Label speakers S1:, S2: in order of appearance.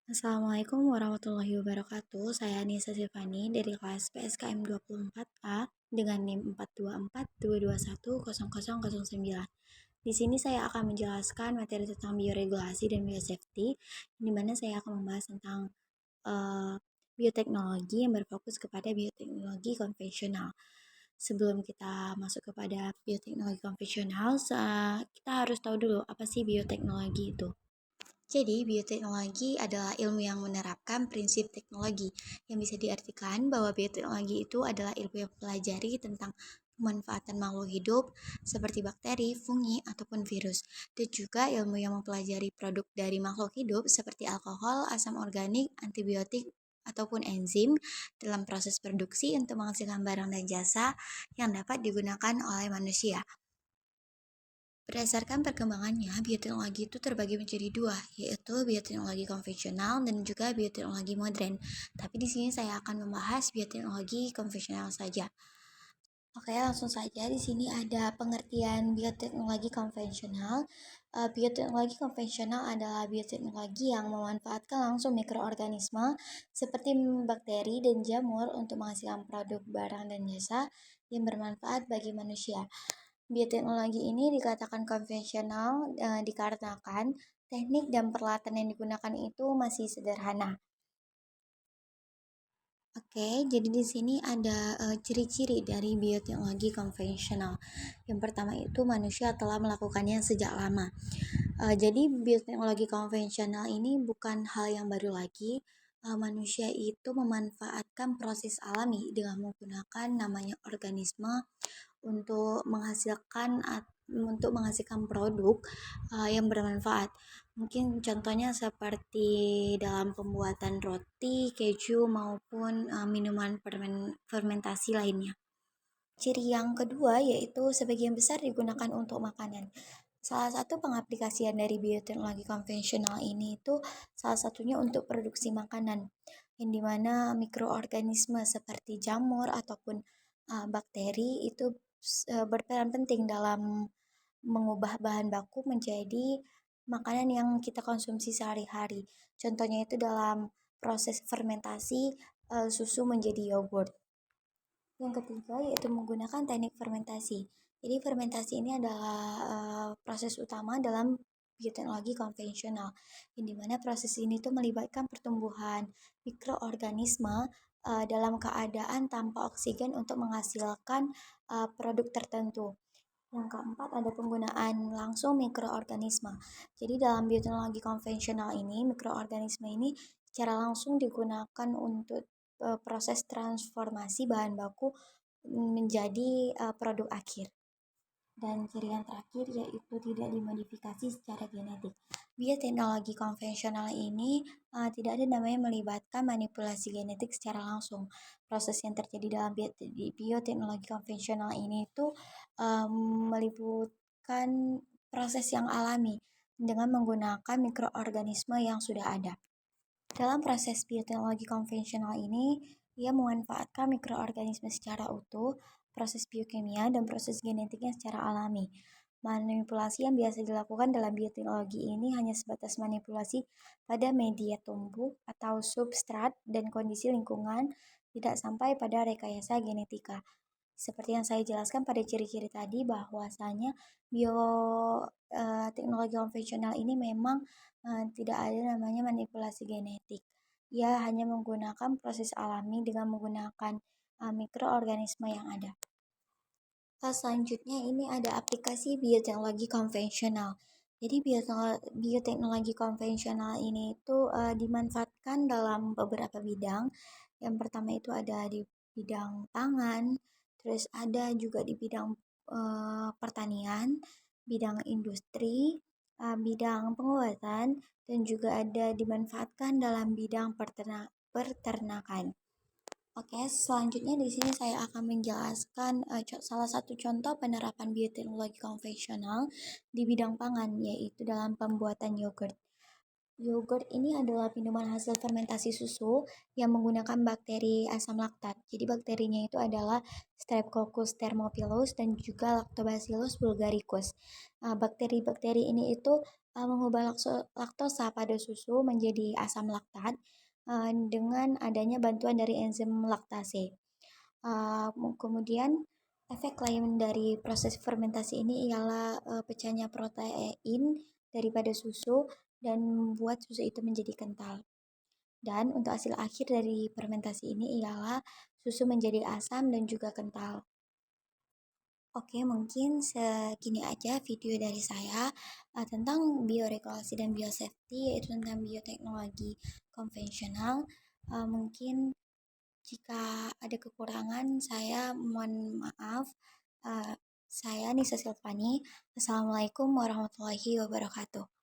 S1: Assalamualaikum warahmatullahi wabarakatuh. Saya Nisa Silvani dari kelas PSKM 24A dengan NIM 42422100009. Di sini saya akan menjelaskan materi tentang bioregulasi dan biosafety, di mana saya akan membahas tentang bioteknologi yang berfokus kepada bioteknologi konvensional. Sebelum kita masuk kepada bioteknologi konvensional, kita harus tahu dulu apa sih bioteknologi itu. Jadi, bioteknologi adalah ilmu yang menerapkan prinsip teknologi, yang bisa diartikan bahwa bioteknologi itu adalah ilmu yang mempelajari tentang pemanfaatan makhluk hidup seperti bakteri, fungi, ataupun virus, dan juga ilmu yang mempelajari produk dari makhluk hidup seperti alkohol, asam organik, antibiotik, ataupun enzim dalam proses produksi untuk menghasilkan barang dan jasa yang dapat digunakan oleh manusia. Berdasarkan perkembangannya, bioteknologi itu terbagi menjadi dua, yaitu bioteknologi konvensional dan juga bioteknologi modern. Tapi di sini saya akan membahas bioteknologi konvensional saja. Oke, langsung saja. Di sini ada pengertian bioteknologi konvensional. Bioteknologi konvensional adalah bioteknologi yang memanfaatkan langsung mikroorganisme seperti bakteri dan jamur untuk menghasilkan produk barang dan jasa yang bermanfaat bagi manusia. Bioteknologi ini dikatakan konvensional dikarenakan teknik dan peralatan yang digunakan itu masih sederhana. Oke, jadi di sini ada ciri-ciri dari bioteknologi konvensional. Yang pertama itu manusia telah melakukannya sejak lama. Jadi bioteknologi konvensional ini bukan hal yang baru lagi. Manusia itu memanfaatkan proses alami dengan menggunakan namanya organisme untuk menghasilkan produk yang bermanfaat. Mungkin contohnya seperti dalam pembuatan roti, keju maupun minuman fermentasi lainnya. Ciri yang kedua yaitu sebagian besar digunakan untuk makanan. Salah satu pengaplikasian dari bioteknologi konvensional ini itu salah satunya untuk produksi makanan, yang dimana mikroorganisme seperti jamur ataupun bakteri itu berperan penting dalam mengubah bahan baku menjadi makanan yang kita konsumsi sehari-hari. Contohnya itu dalam proses fermentasi susu menjadi yogurt. Yang ketiga yaitu menggunakan teknik fermentasi. Jadi fermentasi ini adalah proses utama dalam bioteknologi konvensional, yang dimana proses ini tuh melibatkan pertumbuhan mikroorganisme dalam keadaan tanpa oksigen untuk menghasilkan produk tertentu. Yang keempat ada penggunaan langsung mikroorganisme. Jadi dalam bioteknologi konvensional ini, mikroorganisme ini secara langsung digunakan untuk proses transformasi bahan baku menjadi produk akhir. Dan ciri yang terakhir yaitu tidak dimodifikasi secara genetik. Bioteknologi konvensional ini tidak ada namanya melibatkan manipulasi genetik secara langsung. Proses yang terjadi dalam bioteknologi konvensional ini itu meliputkan proses yang alami dengan menggunakan mikroorganisme yang sudah ada. Dalam proses bioteknologi konvensional ini, ia memanfaatkan mikroorganisme secara utuh, proses biokimia, dan proses genetiknya secara alami. Manipulasi yang biasa dilakukan dalam bioteknologi ini hanya sebatas manipulasi pada media tumbuh atau substrat dan kondisi lingkungan, tidak sampai pada rekayasa genetika. Seperti yang saya jelaskan pada ciri-ciri tadi, bahwasanya bioteknologi konvensional ini memang tidak ada namanya manipulasi genetik. Ia hanya menggunakan proses alami dengan menggunakan mikroorganisme yang ada. Selanjutnya ini ada aplikasi bioteknologi konvensional. Jadi bioteknologi konvensional ini itu dimanfaatkan dalam beberapa bidang. Yang pertama itu ada di bidang pangan, terus ada juga di bidang pertanian, bidang industri, bidang pengobatan, dan juga ada dimanfaatkan dalam bidang peternakan. Oke, selanjutnya di sini saya akan menjelaskan salah satu contoh penerapan bioteknologi konvensional di bidang pangan, yaitu dalam pembuatan yogurt. Yogurt ini adalah minuman hasil fermentasi susu yang menggunakan bakteri asam laktat. Jadi bakterinya itu adalah Streptococcus thermophilus dan juga Lactobacillus bulgaricus. Bakteri-bakteri ini itu mengubah laktosa pada susu menjadi asam laktat dengan adanya bantuan dari enzim laktase. Kemudian efek lain dari proses fermentasi ini ialah pecahnya protein daripada susu dan membuat susu itu menjadi kental. Dan untuk hasil akhir dari fermentasi ini ialah susu menjadi asam dan juga kental. Oke, mungkin segini aja video dari saya tentang bioregulasi dan biosafety, yaitu tentang bioteknologi konvensional. Mungkin jika ada kekurangan, saya mohon maaf. Saya Nisa Silvani. Assalamualaikum warahmatullahi wabarakatuh.